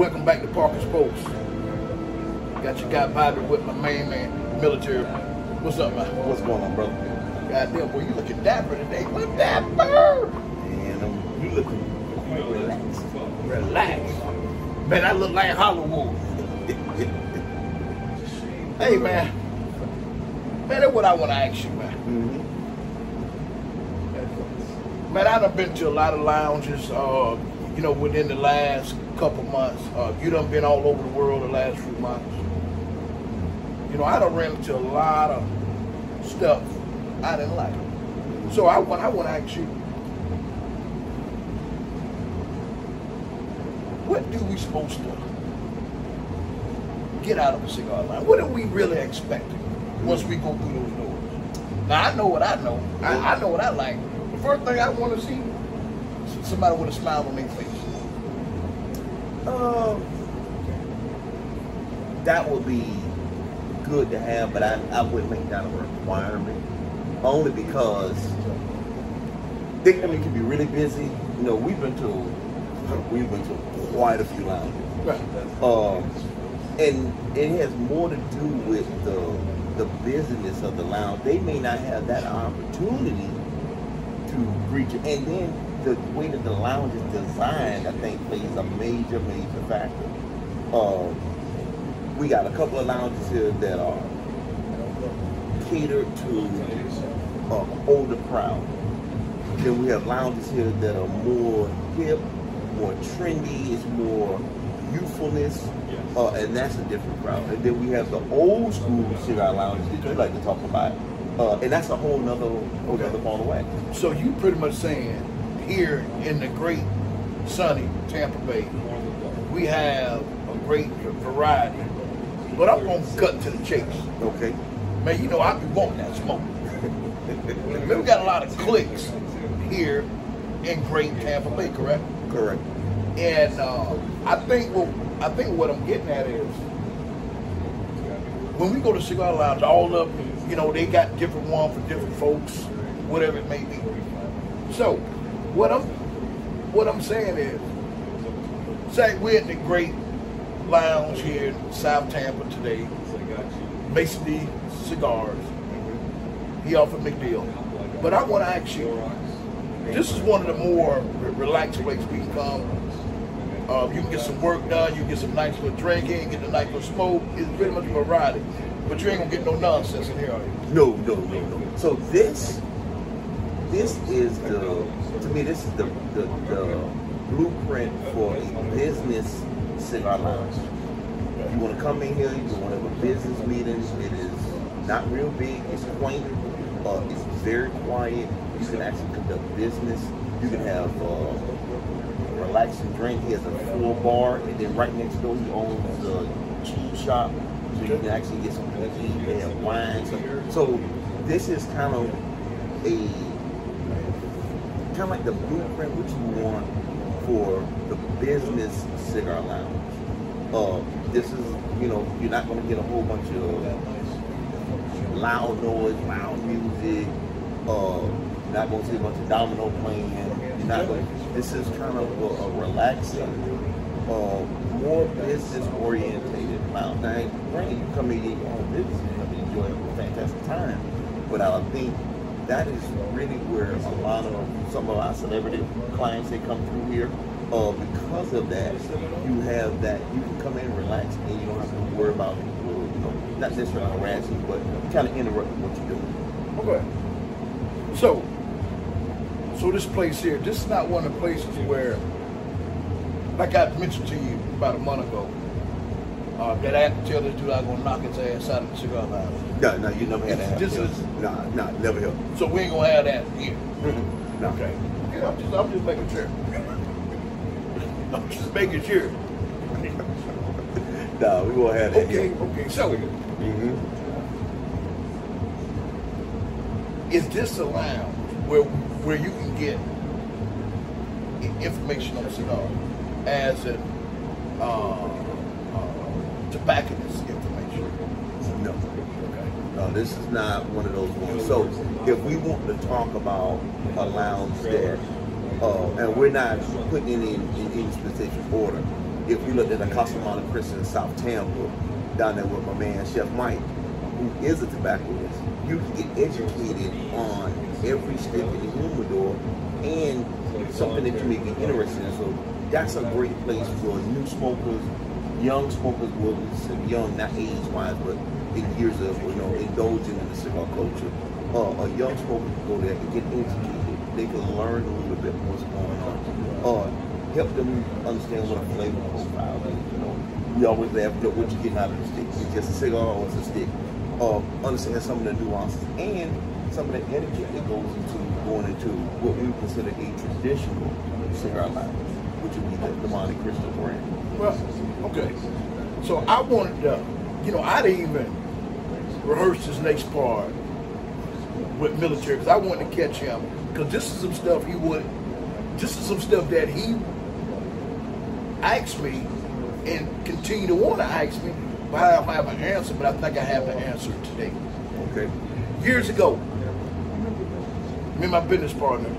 Welcome back to Parker Sports. Got your guy Bobby with my main man, military. What's up, man? What's going on, brother? Goddamn, boy, you looking dapper today. What dapper? And you looking relaxed. Relax. Man, I look like Hollywood. Hey, man. Man, that's what I want to ask you, man. Man, I done been to a lot of lounges, you know, within the last couple months. You done been all over the world the last few months. You know, I done ran into a lot of stuff I didn't like. So I want to ask you, what do we supposed to get out of a cigar line? What are we really expecting once we go through those doors? Now, I know what I know. I know what I like. The first thing I want to see is somebody with a smile on their face. That would be good to have, but I wouldn't make that a requirement. Only because they can be really busy. You know, we've been to quite a few lounges. Right. And it has more to do with the business of the lounge. They may not have that opportunity to greet you. And then the way that the lounge is designed, I think, plays a major factor. We got a couple of lounges here that are catered to an older crowd. Then we have lounges here that are more hip, more trendy, it's more youthfulness, and that's a different crowd. And then we have the old school cigar lounges that you like to talk about, and that's a whole nother ball of wax. So you pretty much saying here in the great sunny Tampa Bay, we have a great variety, but I'm going to cut to the chase. Okay. Man, you know I be wanting that smoke. Man, we got a lot of clicks here in great Tampa Bay, correct? Correct. And I think what I'm getting at is when we go to cigar lounge, all of them, you know, they got different ones for different folks, whatever it may be. So what I'm saying is, say we're at the great lounge here in South Tampa today, Mason D Cigars. He offered McDeal. But I want to ask you, this is one of the more relaxed places we can come. You can get some work done, you can get some nice little drinking, get a nice little smoke. It's pretty much a variety. But you ain't gonna get no nonsense in here, are you? No. So this is to me, this is the blueprint for a business cigar lounge. You want to come in here, you want to have a business meeting. It is not real big, it's quaint, it's very quiet. You can actually conduct business. You can have relaxing drink. He has a full bar, and then right next door he owns a cheese shop, so you can actually get something to eat. They have wine. So this is kind of like the blueprint what you want for the business cigar lounge. This is, you know, you're not going to get a whole bunch of loud noise, loud music. You're not going to see a bunch of domino playing. You're not going to. This is kind of a relaxing, more business-oriented lounge. Now, granted, you come in your own business and come enjoy a fantastic time, but I think that is really where a lot of some of our celebrity clients, they come through here. Because of that, you have that, you can come in and relax, and you don't have to worry about people, you know, not necessarily harassing you, but kind of interrupting what you're doing. Okay. So this place here, this is not one of the places where, like I mentioned to you about a month ago, that I had to tell this dude I was gonna knock his ass out of the cigar lounge. No, you never had that. Nah, never happened. So we ain't gonna have that here. No. Okay. Yeah, I'm just making sure. I'm just making sure. No, we won't have that here. Okay. So, is this a lounge where you can get information on cigar as a tobacconist information? No. Okay. No, this is not one of those ones. So, if we want to talk about a lounge that, and we're not putting it in any specific order, if you looked at the Casa Monte Cristo in South Tampa, down there with my man Chef Mike, who is a tobacconist, you can get educated on every step in the humidor and something that you may be interested in. So that's a great place for new smokers, young smokers, well, young, not age-wise, but in years of, indulging in the cigar culture. A young smoker can go there and get educated. They can learn a little bit what's going on. Help them understand what a flavor profile is. We always laugh, what you getting out of the stick. It's just a cigar or it's a stick. Understand some of the nuances and some of the etiquette that goes into going into what we consider a traditional cigar lounge, which would be the Monte Cristo brand. Well, okay. So I wanted to, I didn't even rehearse this next part with military because I wanted to catch him because this is some stuff that he asked me and continue to want to ask me, but I don't have an answer, but I think I have the answer today. Okay. Years ago, me and my business partner,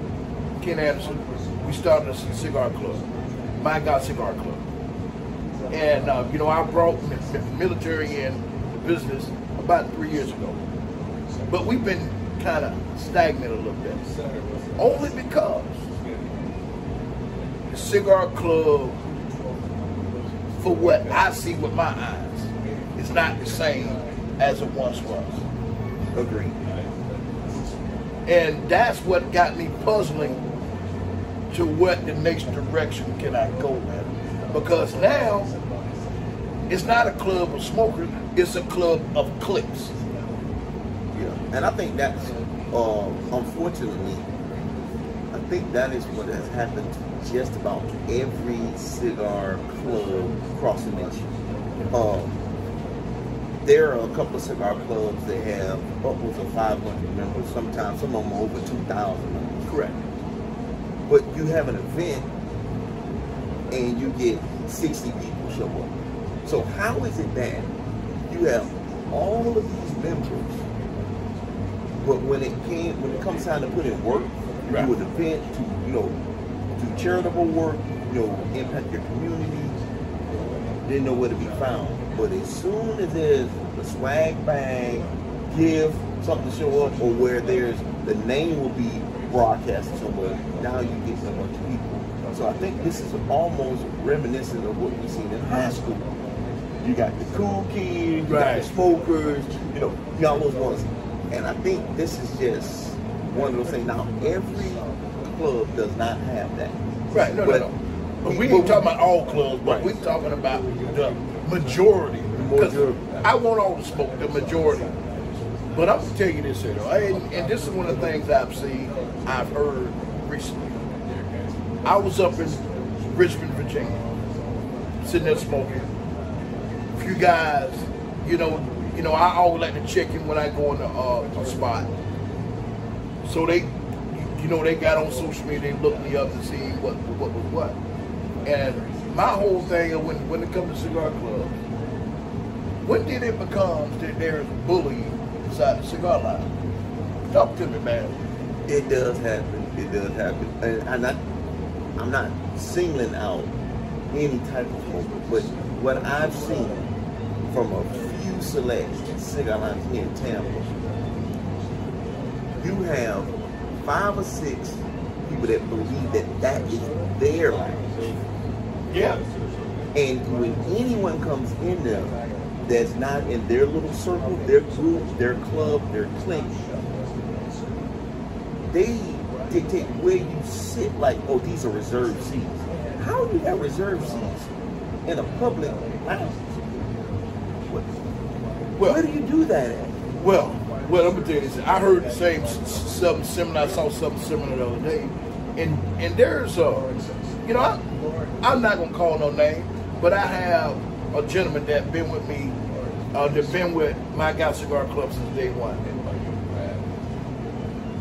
Ken Anderson, we started a cigar club, My God Cigar Club. And, I brought the military in the business about 3 years ago. But we've been kind of stagnant a little bit. Only because the cigar club, for what I see with my eyes, is not the same as it once was. Agreed. And that's what got me puzzling to what the next direction can I go with. Because now, it's not a club of smokers, it's a club of cliques. Yeah, and I think that's, unfortunately, I think that is what has happened to just about every cigar club across the nation. There are a couple of cigar clubs that have upwards of 500 members, sometimes some of them over 2,000 members. Correct. But you have an event and you get 60 people show up. So how is it that you have all of these members, but when it comes time to put in work, right, do an event, to do charitable work, impact your community, didn't know where to be found. But as soon as there's a swag bag, gift, something to show up, or where there's the name will be broadcasted somewhere, now you get a bunch of people. So I think this is almost reminiscent of what we seen in high school. You got the cool kids, you got the smokers, you got those ones. And I think this is just one of those things. Now, every club does not have that. Right, no. But we ain't talking about all clubs, but we're talking about the majority. Because I want all the smoke, the majority. But I'm going to tell you this here, though, and this is one of the things I've heard recently. I was up in Richmond, Virginia, sitting there smoking. A few guys, I always like to check in when I go in a spot. So they got on social media, they looked me up to see what was what. And my whole thing, when it comes to cigar clubs, when did it become that there's bullying inside the cigar lounge? Talk to me, man. It does happen. It does happen. And I'm not singling out any type of smoker, but what I've seen from a few select cigar lounges here in Tampa, you have 5 or 6 people that believe that is their lounge. Yeah. And when anyone comes in there that's not in their little circle, their group, their club, their clique, they dictate where you sit, like, oh, these are reserved seats. How do you have reserved seats in a public lounge? Where do you do that at? Well, I'm gonna tell you this. I heard something similar. I saw something similar the other day, and there's I'm not gonna call no name, but I have a gentleman that been with me, that been with My God Cigar Club since day one.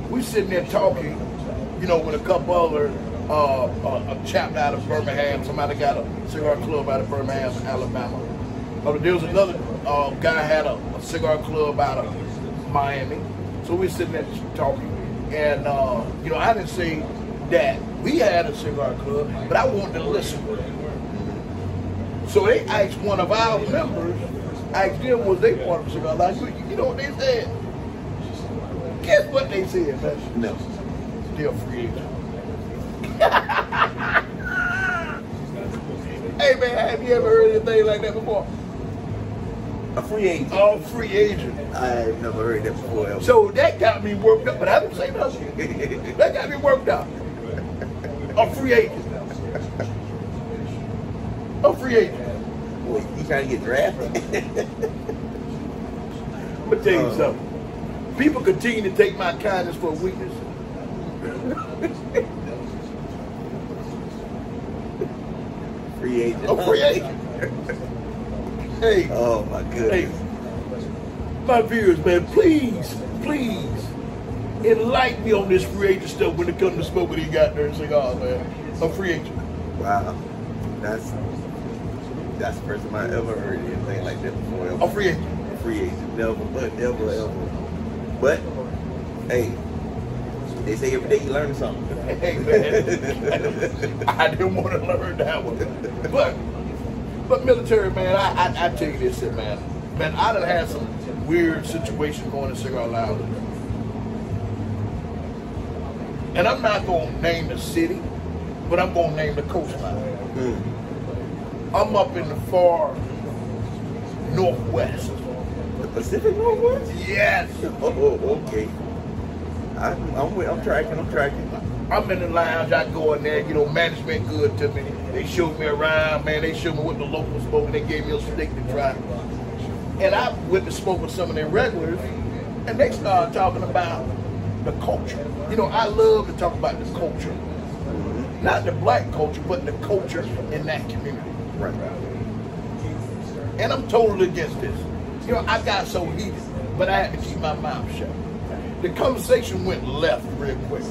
We sitting there talking, with a couple other, a chap out of Birmingham, somebody got a cigar club out of Birmingham, Alabama. There was another guy had a cigar club out of Miami. So we sitting there talking, and I didn't say that we had a cigar club, but I wanted to listen. So they asked one of our members, asked them was they part of the cigar lounge. You know what they said? Guess what they said, man? No. They're free agent. Hey man, have you ever heard anything like that before? A free agent. Oh, free agent. I've never heard that before. Ever. So that got me worked up, but I didn't say nothing. That got me worked up. A free agent. A free agent. Boy, you trying to get drafted? I'm gonna tell you something. People continue to take my kindness for a weakness. Free agent. A free agent. Hey. Oh my goodness. Hey. My viewers, man, please enlighten me on this free agent stuff when it comes to smoking these goddamn cigars, man. A free agent. Wow. That's the first time I ever heard anything like that before. Ever. A free agent. A free agent. Never, ever. But hey, they say every day you learn something. Hey man, I didn't want to learn that one. But military man, I tell you this shit, man. Man, I done had some weird situations going to cigar lounges. And I'm not gonna name the city, but I'm gonna name the coastline. I'm up in the far northwest. The Pacific Northwest? Yes. Oh, okay. I'm tracking. I'm in the lounge, I go in there, you know, management good to me. They showed me around, man, they showed me what the locals smoke, and they gave me a stick to try. And I went to smoke with some of their regulars, and they started talking about the culture. You know, I love to talk about the culture. Not the black culture, but the culture in that community. Right. And I'm totally against this. You know, I got so heated, but I had to keep my mouth shut. The conversation went left real quick.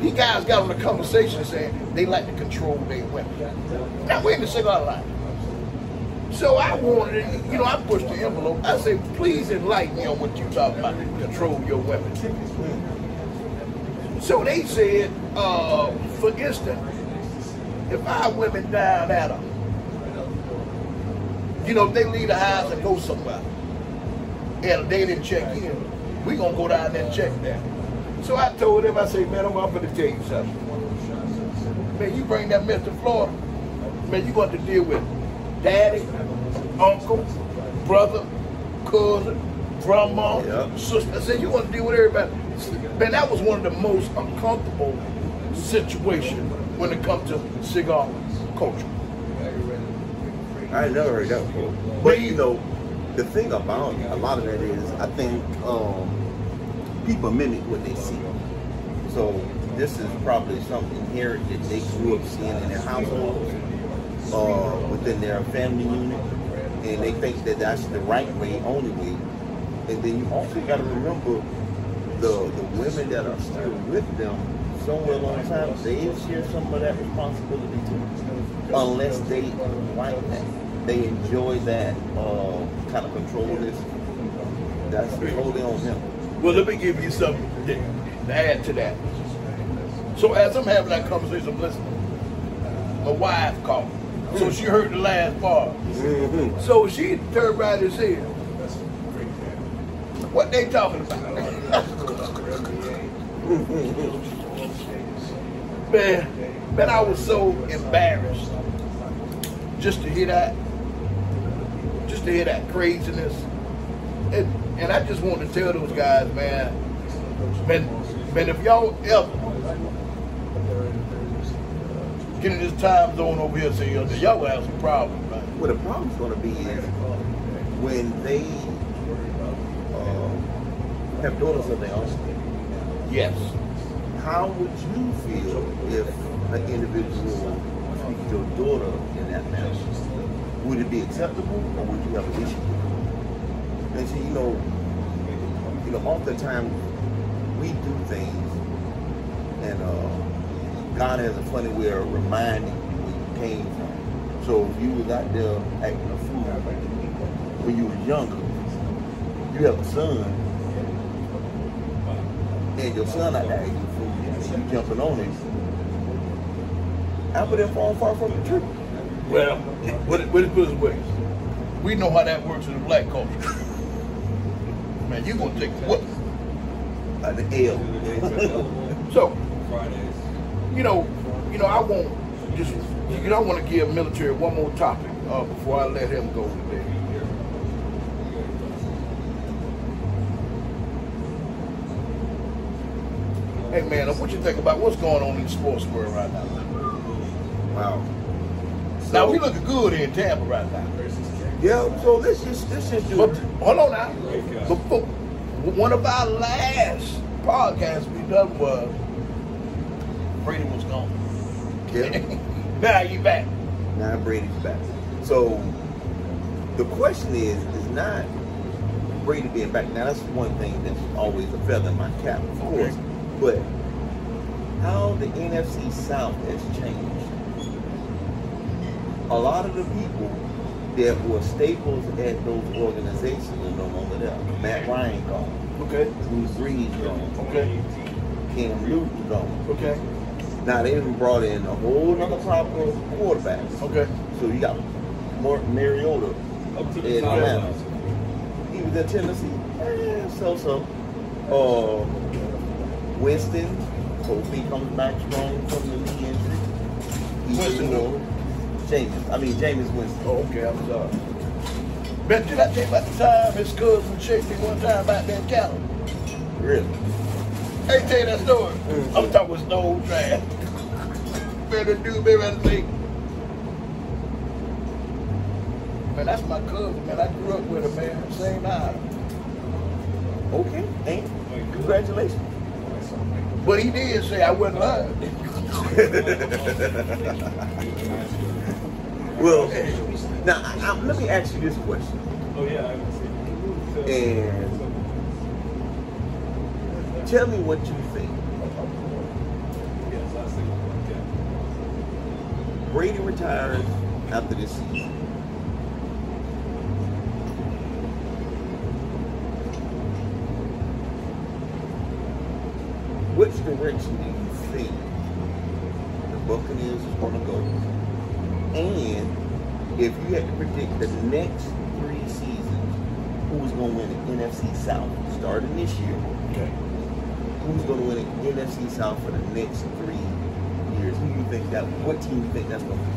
These guys got on the conversation saying they like to control their women. Now we're in the cigar line. So I wanted, you know, I pushed the envelope. I said, please enlighten me on what you talking about, control your women. So they said, for instance, if our women down at them, you know, if they leave the house and go somewhere, and they didn't check in, we gonna go down there and check that. So I told them, I said, man, I'm going to tell you something. Man, you bring that mess to Florida, man, you got to deal with daddy, uncle, brother, cousin, grandma, sister. I said, you want to deal with everybody. Man, that was one of the most uncomfortable situations when it comes to cigar culture. I never heard that before. But you know, the thing about a lot of that is, I think people mimic what they see. So this is probably something inherent that they grew up seeing in their households, within their family unit, and they think that that's the right way, only way. And then you also got to remember the women that are still with them somewhere along the time, they share some of that responsibility too, unless they like that. They enjoy that kind of control this. That's totally on them. Well, let me give you something to add to that. So as I'm having that conversation, I'm listening. My wife called. So she heard the last part. So she turned around and said, what they talking about? man, I was so embarrassed just to hear that craziness. And I just want to tell those guys, man, if y'all ever get in this time zone over here, so y'all will have some problems, man. Well, the problem's going to be is when they have daughters of their own. Yes. How would you feel if an individual treated your daughter in that manner? Would it be acceptable, or would you have an issue with it? And so, you know, oftentimes we do things, and God has a funny way of reminding you where you came from. So if you was out there acting a fool when you was younger, you have a son, and your son out there acting a fool, and you jumping on him, apple didn't fall far from the tree. Well, put it this way. We know how that works in the black culture. Man, you're going to take what? The L. So, I won't just, I want to give military one more topic before I let him go today. Hey man, what you think about what's going on in the sports world right now? Wow. Now we looking good in Tampa right now. Yeah, so let's just do But hold on now. Before, one of our last podcasts we done was Brady was gone. Yeah. Now you back. Now Brady's back. So the question is not Brady being back. Now that's one thing that's always a feather in my cap, of course. But how the NFC South has changed. A lot of the people that were staples at those organizations are no longer there. Matt Ryan gone. Okay. Drew Brees gone. Okay. Cam Newton gone. Okay. Now they even brought in a whole other crop of quarterbacks. Okay. So you got Mariota in Atlanta. He was in Tennessee. So. Winston, hope he comes back strong from the knee injury. Jameis Winston. Oh, okay, I'm sorry. Bet did I tell you about the time his cousin shaked me one time out there in Cali? Really? Hey, tell you that story. I'm talking with no trash. Man, that dude, baby, I think. Man, that's my cousin, man. I grew up with her, man. Same eye. Okay, and congratulations. But he did say I wasn't lying. Well, now let me ask you this question. Oh yeah, I haven't seen it. And tell me what you think. Yes, I see. Yeah. Brady retires after this season. Which direction do you think the Buccaneers is going to go? And if you had to predict the next 3 seasons, who's going to win the NFC South starting this year? Okay. Who's going to win the NFC South for the next 3 years? What team do you think that's going to be?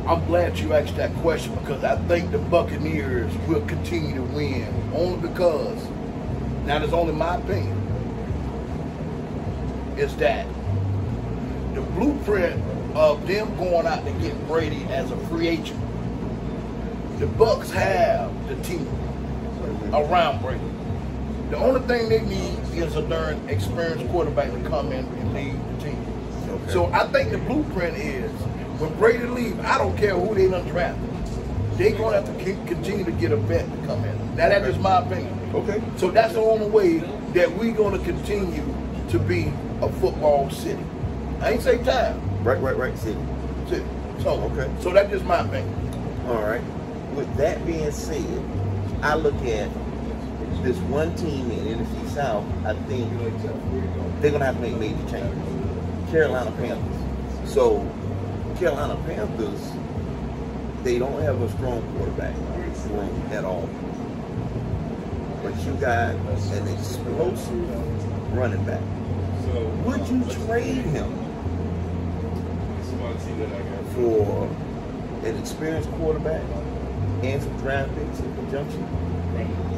I'm glad you asked that question because I think the Buccaneers will continue to win only because, now there's only my opinion, is that the blueprint of them going out to get Brady as a free agent, the Bucs have the team around Brady. The only thing they need is a darn experienced quarterback to come in and lead the team. Okay. So I think the blueprint is when Brady leaves, I don't care who they done drafted. They're going to have to continue to get a vet to come in. Now that's just my opinion. Okay. So that's the only way that we're going to continue to be a football city. I ain't say time. Right. City. So, okay. So that's just my opinion. All right. With that being said, I look at this one team in the NFC South. I think they're going to have to make major changes. Carolina Panthers. So, Carolina Panthers, they don't have a strong quarterback room at all. But you got an explosive running back. Would you trade him for an experienced quarterback and some draft picks in conjunction?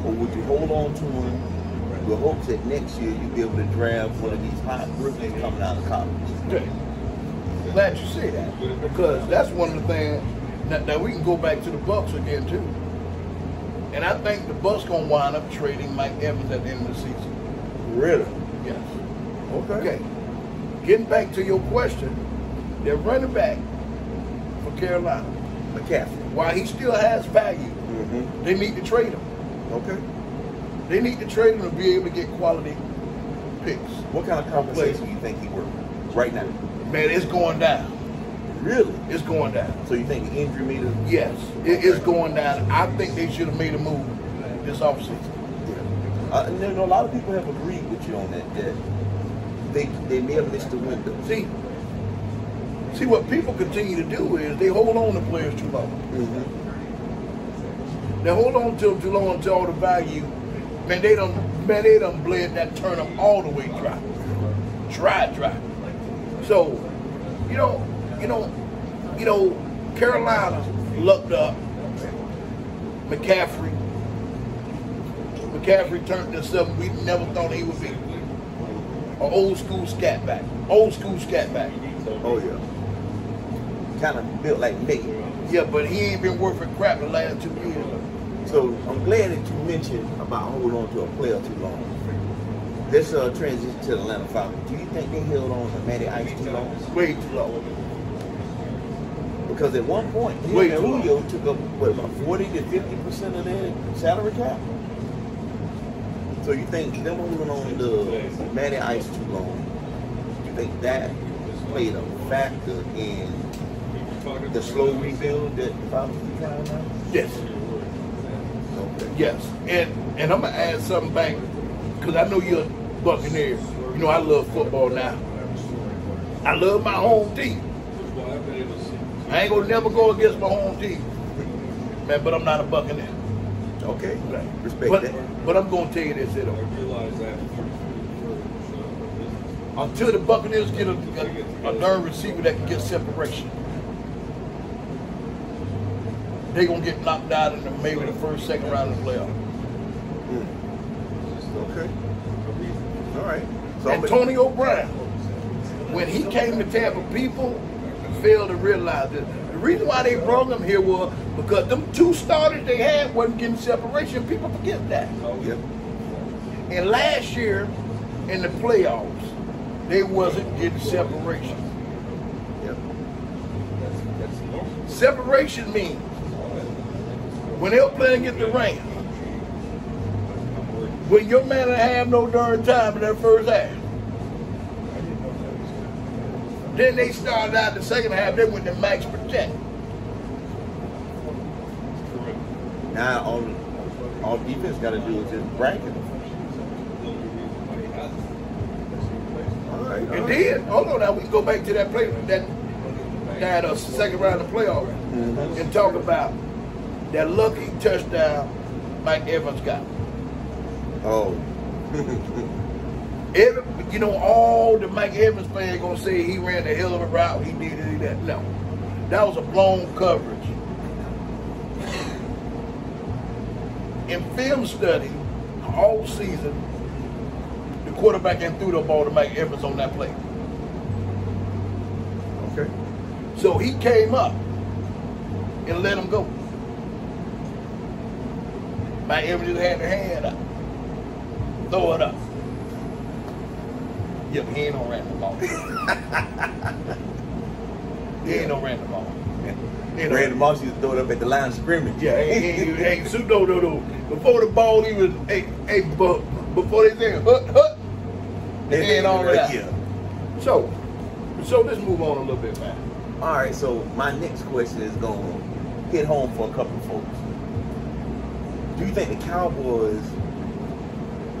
Or would you hold on to him with hopes that next year you'll be able to draft one of these hot rookies coming out of college? Okay. Glad you say that because that's one of the things that we can go back to the Bucs again too. And I think the Bucs gonna wind up trading Mike Evans at the end of the season. Really? Yes. Okay. Getting back to your question, they're running back for Carolina. McCaffrey. While he still has value, they need to trade him. Okay. They need to trade him to be able to get quality picks. What kind of compensation do you think he worth right now? Man, it's going down. Really? It's going down. So you think the injury made it? Yes, it is going down. I think they should have made a move this offseason. A lot of people have agreed with you on that they may have missed the window. See, See, what people continue to do is they hold on to players too long. They hold on to them too long until all the value. Man, they done bled that turnip all the way dry. Dry. So, Carolina lucked up. McCaffrey turned into something we never thought he would be. An old school scat back. Oh yeah. Kind of built like me. Yeah, but he ain't been worth a crap the last 2 years. So I'm glad that you mentioned about holding on to a player too long. Let's transition to the Atlanta Falcons. Do you think they held on to Matty Ice too long? Way too long. Because at one point, Julio took up about 40 to 50% of their salary cap. So you think them holding on to Matty Ice too long? You think that played a factor in the slow rebuild that the Falcons are trying now? Yes. Okay. Yes. And I'm gonna add something back because I know you're a Buccaneer. You know I love football now. I love my home team. I ain't gonna never go against my home team, man. But I'm not a Buccaneer. Okay. Respect that. But I'm gonna tell you this, until the Buccaneers get a darn receiver that can get separation, they gonna get knocked out in maybe the first, second round of the playoff. Okay. All right. So Antonio Brown, when he came to Tampa, people failed to realize that the reason why they brought him here was because them two starters they had wasn't getting separation. People forget that. Yep. And last year in the playoffs, they wasn't getting separation. Yep. Separation means when they were playing against the Rams, when your man didn't have no darn time in that first half. Then they started out the second half, they went to max protect. Now all defense got to do is just bracket. All right. It did. Hold on now, we can go back to that play, that second round of playoff and talk about that lucky touchdown Mike Evans got. Oh. All the Mike Evans fans gonna say he ran the hell of a route, he did it, he did that. No. That was a blown coverage. In film study, all season, the quarterback ain't threw the ball to Mike Evans on that play. Okay. So he came up and let him go. Mike Evans just had the hand up. Throw it up. Yeah, but he ain't no random ball. He ain't no random ball. Randy Moss used to throw it up at the line of scrimmage. Yeah, hey, no. Before the ball even, before they say hut, they ain't all right. Yeah. So let's move on a little bit, man. All right, so my next question is going to hit home for a couple of folks. Do you think the Cowboys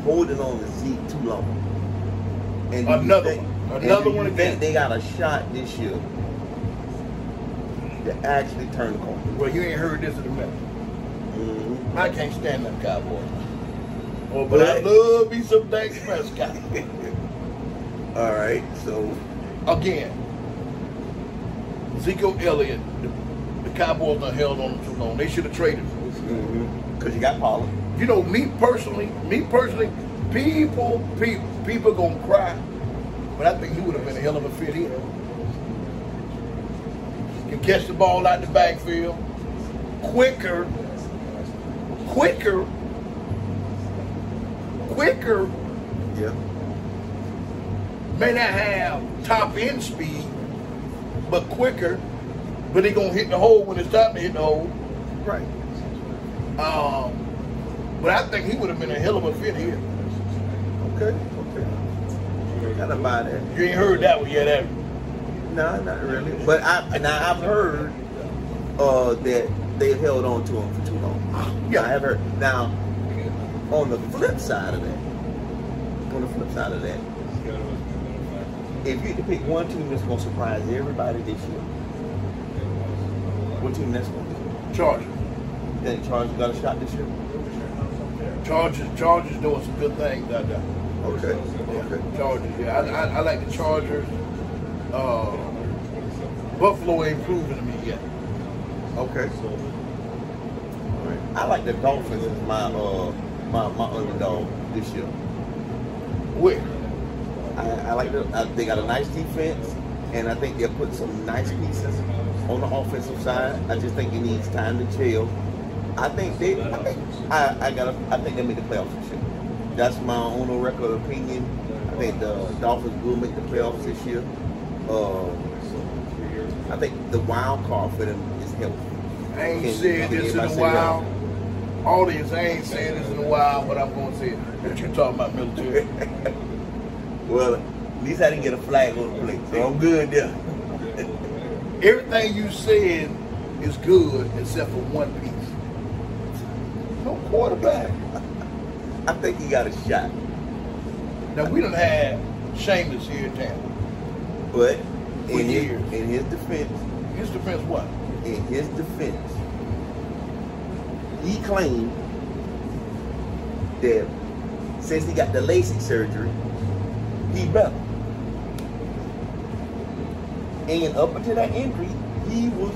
holding on to Zeke too long? And Another one again. Think they got a shot this year to actually turn the corner? Well, you ain't heard this in a minute. Mm-hmm. I can't stand them Cowboys. But I love me some Dak Prescott. All right, so again, Ezekiel Elliott, the Cowboys done held on too long. They should have traded him. Because you got Pollard. Me personally, people gonna cry, but I think he would have been a hell of a fit here. Can catch the ball out the backfield, quicker. Yeah. May not have top end speed, but quicker. But he gonna hit the hole when it's time to hit the hole. Right. But I think he would have been a hell of a fit here. Okay. Gotta buy that. You ain't heard that one yet, have you? No, not really. But I've heard that they held on to him for too long. Yeah, I have heard. Now, on the flip side of that, If you had to pick one team that's going to surprise everybody this year, what team that's going to be? Chargers. You think Chargers got a shot this year? Chargers doing some good things out there. Okay. Yeah, Okay. Chargers. Yeah, I like the Chargers. Buffalo ain't proven to me yet. Okay. I like the Dolphins as my underdog this year. Where? I like they got a nice defense, and I think they'll put some nice pieces on the offensive side. I just think it needs time to gel. I think they make the playoffs this year. That's my own record opinion. I think the Dolphins will make the playoffs this year. I think the wild card for them is health. I ain't said this in a while. Audience, I ain't saying this in a while, but I'm gonna say it. What you talking about, military? Well, at least I didn't get a flag on the plate, so I'm good there. Everything you said is good except for one piece. No quarterback. I think he got a shot. Now we done had Shameless here in town. But For years. in his defense, His defense what? in his defense, he claimed that since he got the LASIK surgery, he better. And up until that injury, he was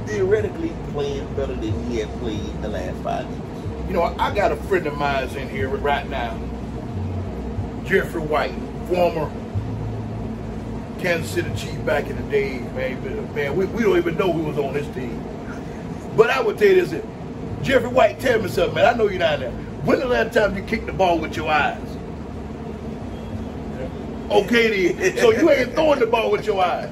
theoretically playing better than he had played the last 5 years. You know, I got a friend of mine in here right now. Jeffrey White, former Kansas City Chief back in the day, man, we don't even know who was on this team. But I would tell you this, Jeffrey White, tell me something, man. I know you're down there. When the last time you kicked the ball with your eyes? Okay then. So you ain't throwing the ball with your eyes.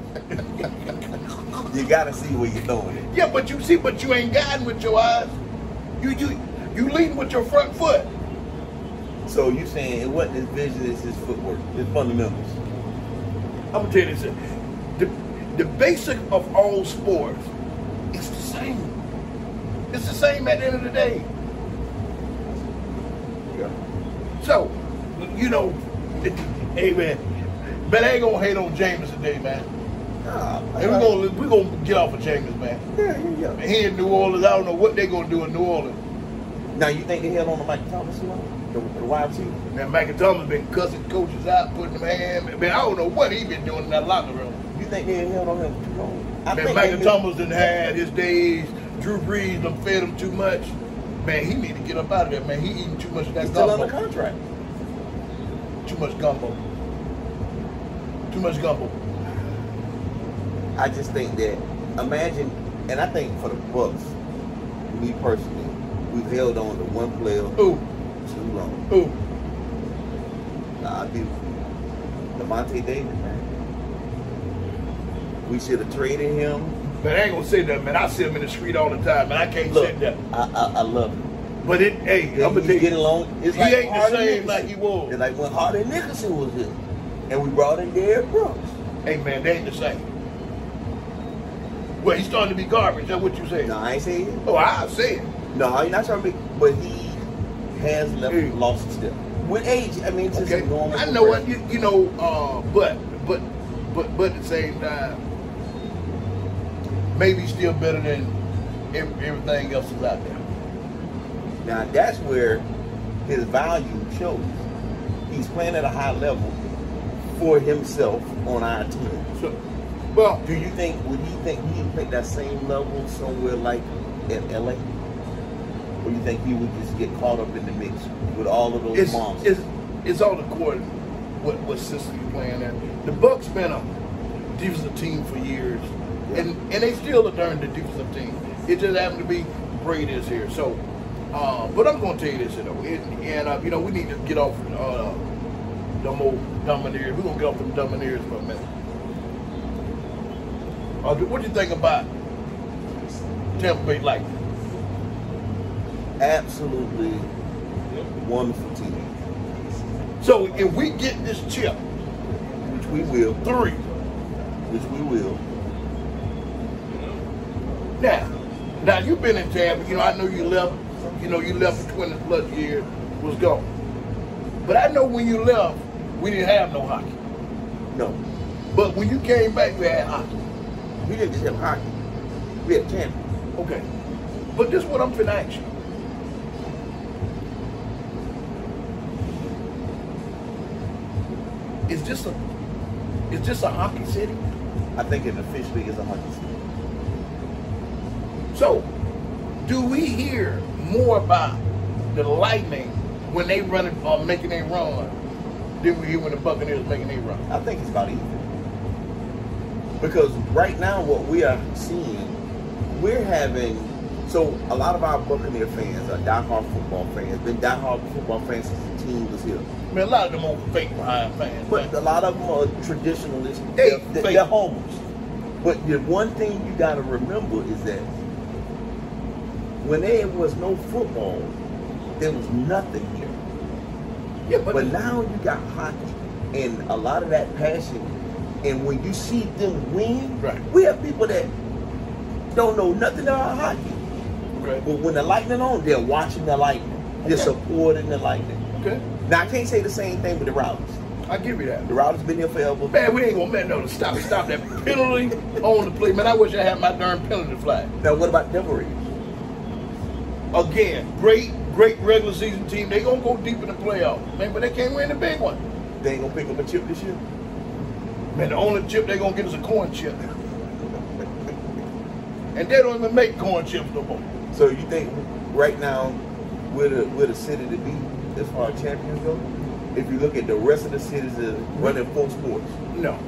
You gotta see where you're throwing it. Yeah, but you see, but you ain't guiding with your eyes. You leading with your front foot. So you saying it wasn't his vision, it's his footwork, his fundamentals. I'm gonna tell you this. The basic of all sports is the same. It's the same at the end of the day. Yeah. So, you know, hey man, but I ain't gonna hate on Jameis today, man. And we're gonna get off of Jameis, man. Yeah. He in New Orleans, I don't know what they gonna do in New Orleans. Now you think they held on to Mike Thomas, the wide receiver? Man, Michael Thomas been cussing coaches out, putting them hand. Man, I don't know what he been doing in that locker room. You think they held on him too long? Man, Michael Thomas done had his days. Drew Brees done fed him too much. Man, he need to get up out of there, man. He eating too much of that He's still gumbo. under contract. Too much gumbo. Too much gumbo. I just think that, imagine, and I think for the Bucks, me personally, we've held on to one player Ooh. too long. Ooh. I do. Devontae Davis, man. We should have traded him. Man, I ain't gonna say that, man. I see him in the street all the time, man. I can't Look, say that. I love him. But it, hey, I'm gonna tell you, getting along. It's he like ain't the Harden same Nickerson. like he was. It's like when Harden Nickerson was here, and we brought in Derrick Brooks. Hey, man, they ain't the same. Well, he's starting to be garbage. That's what you say. No, I ain't saying it. Oh, I say it. No, you're not trying to be, but he has lost a step with age. I mean, it's just Okay. a normal. I know what you know. But at the same time, maybe still better than everything else is out there. Now that's where his value shows. He's playing at a high level for himself on our team. So, well, Do you think? Would he think he'd play that same level somewhere like in LA? Or you think he would just get caught up in the mix with all of those monsters? it's all according what system you're playing at. The Bucks been a defensive team for years, Yeah. and they still a darn the defensive team. It just happened to be Brady is here. So, but I'm going to tell you this, you know, you know, we need to get off them old domineers. We're going to get off them domineers for a minute. What do you think about Tampa Bay Lightning? Absolutely wonderful team, So if we get this chip, which we will. 3, Which we will. now you've been in Tampa. You know, I know you left. You know, you left for 20 plus years. Was gone. But I know when you left, we didn't have no hockey. No. But when you came back, we had hockey. We didn't just have hockey. We had champions. Okay. But this is what I'm finna ask you. Is this a hockey city? I think it officially is a hockey city. So, do we hear more about the Lightning when they run it or making a run than we hear when the Buccaneers making a run? I think it's about even. Because right now what we are seeing, we're having, so a lot of our Buccaneer fans are diehard football fans, been diehard football fans since the team was here. I mean, a lot of them are fake behind fans. But a lot of them are traditionalists. They're They're homers. But the one thing you got to remember is that when there was no football, there was nothing here. Yeah, but now you got hockey and a lot of that passion. And when you see them win, right. We have people that don't know nothing about hockey. Right. But when the Lightning on, they're watching the Lightning. Okay. They're supporting the Lightning. Okay. Now, I can't say the same thing with the Rowdies. I give you that. The Rowdies been here forever. Man, we ain't gonna man no to stop that penalty on the play. Man, I wish I had my darn penalty flag. Now, what about Devil Rays? Again, great regular season team. They gonna go deep in the playoffs, man, but they can't win the big one. They ain't gonna pick up a chip this year. Man, the only chip they gonna get is a corn chip. And they don't even make corn chips no more. So you think right now we're the city to beat as far as champions go? If you look at the rest of the cities that are running 4 sports. No.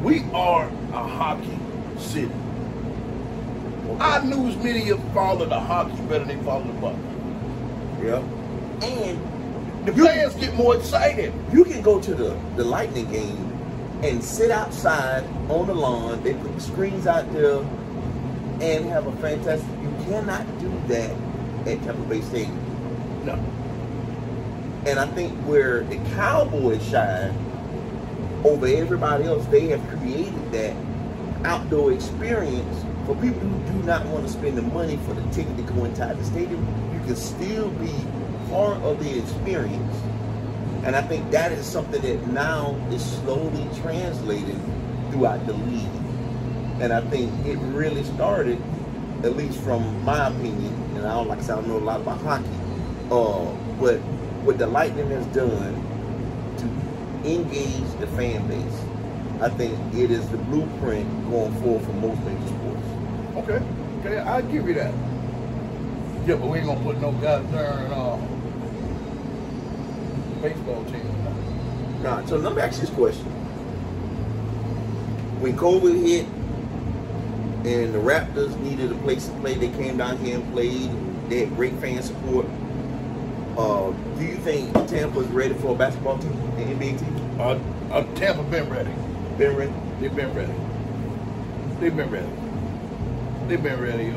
We are a hockey city. Okay. Our news media follow the hockey better than they follow the Bucks. Yeah. And the players get more excited. You can go to the Lightning game and sit outside on the lawn. They put the screens out there and have a fantastic. You cannot do that at Tampa Bay Stadium. No. And I think where the Cowboys shine over everybody else, they have created that outdoor experience for people who do not want to spend the money for the ticket to go inside the stadium. You can still be part of the experience. And I think that is something that now is slowly translated throughout the league. And I think it really started, at least from my opinion, and I don't know a lot about hockey, but what the Lightning has done to engage the fan base, I think it is the blueprint going forward for most major sports. Okay, I'll give you that. Yeah, but we ain't gonna put no goddamn baseball team. Nah, so let me ask you this question. When COVID hit and the Raptors needed a place to play, they came down here and played. They had great fan support. Do you think Tampa is ready for a basketball team, an NBA team? Tampa been ready. Been ready? They've been ready. They've been ready. They've been ready.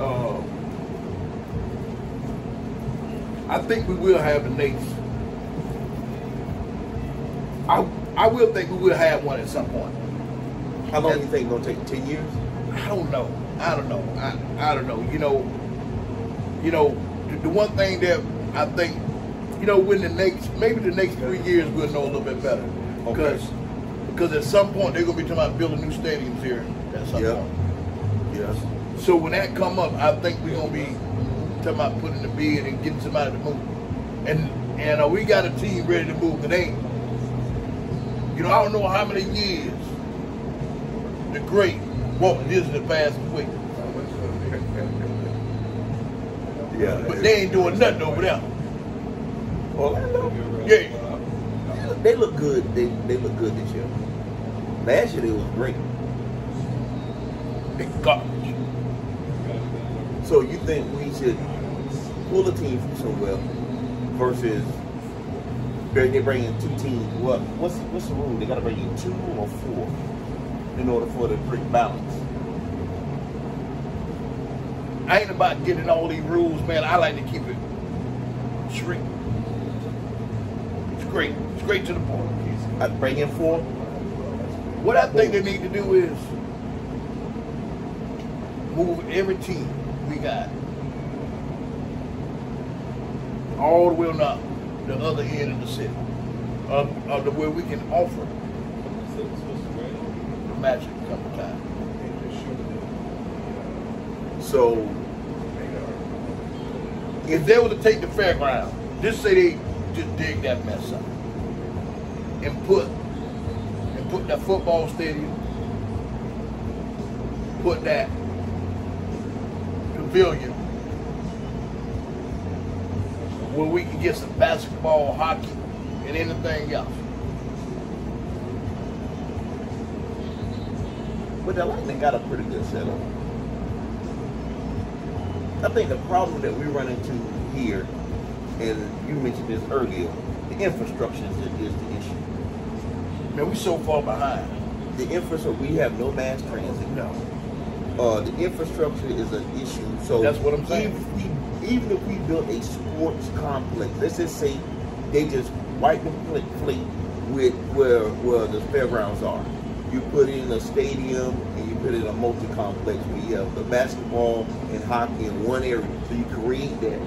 I think we will have the Knicks. I will think we will have one at some point. How long do you think it's going to take? 10 years? I don't know. I don't know. The one thing that I think, when maybe the next 3 years we'll know a little bit better. Okay. Because at some point they're going to be talking about building new stadiums here at some point. Yes. So when that come up, I think we're going to be talking about putting the bid and getting somebody to move. And we got a team ready to move. It ain't, I don't know how many years the great Walt Disney passed away. Yeah. But they ain't doing nothing over there. Orlando? Yeah. They look good. They look good this year. Last year they was great. They garbage. So you think we should pull a team from somewhere versus they bring in 2 teams? What's the rule? They got to bring in 2 or 4 in order for the great balance. I ain't about getting all these rules, man. I like to keep it straight. Straight to the point. I bring in 4. What I think they need to do is move every team we got all the way on the other end of the city, of the where we can offer magic come time. So, If they were to take the fairground, just say they just dig that mess up and put that football stadium, put that pavilion where we can get some basketball, hockey, and anything else. but the Lightning got a pretty good setup. I think the problem that we run into here, and you mentioned this earlier, the infrastructure is the issue. Man, we so far behind. The infrastructure, we have no mass transit. No. The infrastructure is an issue. So That's what I'm saying. Even if we built a sports complex, let's just say they just wipe the plate with where the fairgrounds are. You put in a stadium and you put in a multi-complex where you have the basketball and hockey in one area. So you create that.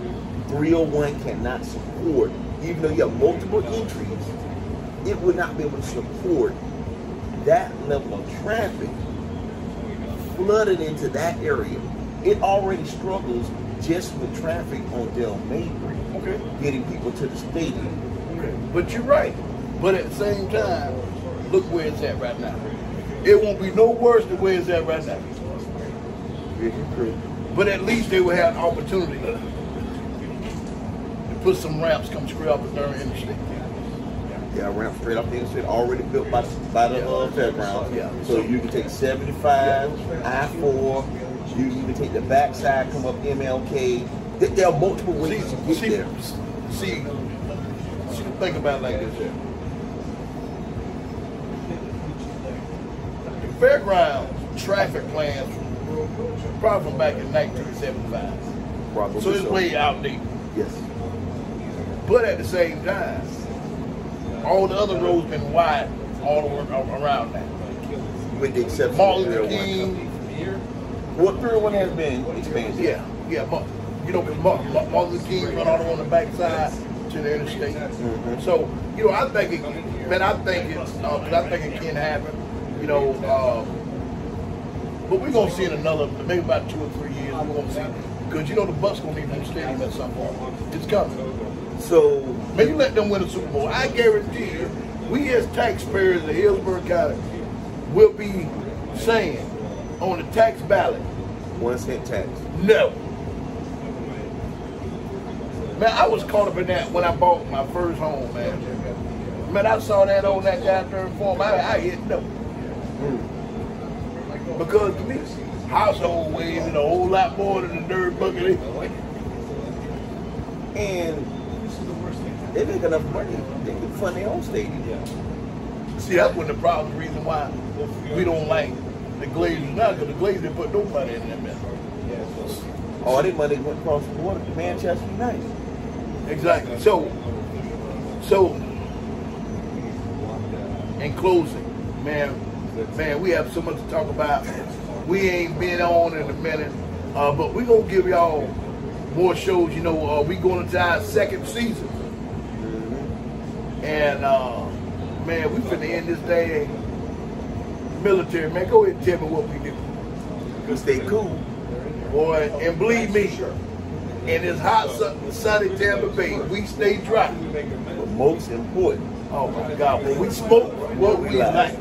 301 cannot support, even though you have multiple entries, it would not be able to support that level of traffic flooded into that area. It already struggles just with traffic on Del Mabry, Okay. getting people to the stadium. Okay. But you're right. But at the same time, look where it's at right now. It won't be no worse than where it's at right now. But at least they will have an opportunity to put some ramps come straight up and down the interstate. Yeah, ramp straight up the interstate, already built by the fairgrounds. Yeah. So you can take 75, I-4, you can take the backside, come up MLK. There are multiple ways to get there. See, think about it like this here. The fairgrounds traffic plans probably from back in 1975. Probably So it's way outdated. Yes. But at the same time, all the other roads been wide all around that. With the exception Martin of Luther 301. King, Well, 301 has been expanded. yeah, you know, because Martin Luther King run all on the backside to the interstate. Mm-hmm. So, you know, I think it can happen. You know, but we're gonna see in another, maybe about 2 or 3 years. We're gonna see, because you know the Bucks gonna need a new stadium at some point. It's coming. So, Man, you let them win the Super Bowl. I guarantee you, we as taxpayers of Hillsborough County will be saying on the tax ballot, 1 cent tax. no. Man, I was caught up in that when I bought my first home, man. Man, I saw that on that goddamn form. I hit no. Because to me, household weighs in a whole lot more than the dirt bucket anyway. And they make enough money. They can fund their own stadium. See, that's one of the problems, the reason why we don't like the Glazers now, because the Glazers didn't put no money in that mess. All their money went across the water to Manchester United. Exactly. So, in closing, man, we have so much to talk about. We ain't been on in a minute, but we gonna give y'all more shows. You know, we going into our second season, and man, we finna end this day military. Man, go ahead and tell me what we do. We stay cool. Boy, and believe me, in this hot, sunny Tampa Bay, we stay dry. But most important, Oh my God, when we smoke, what we like.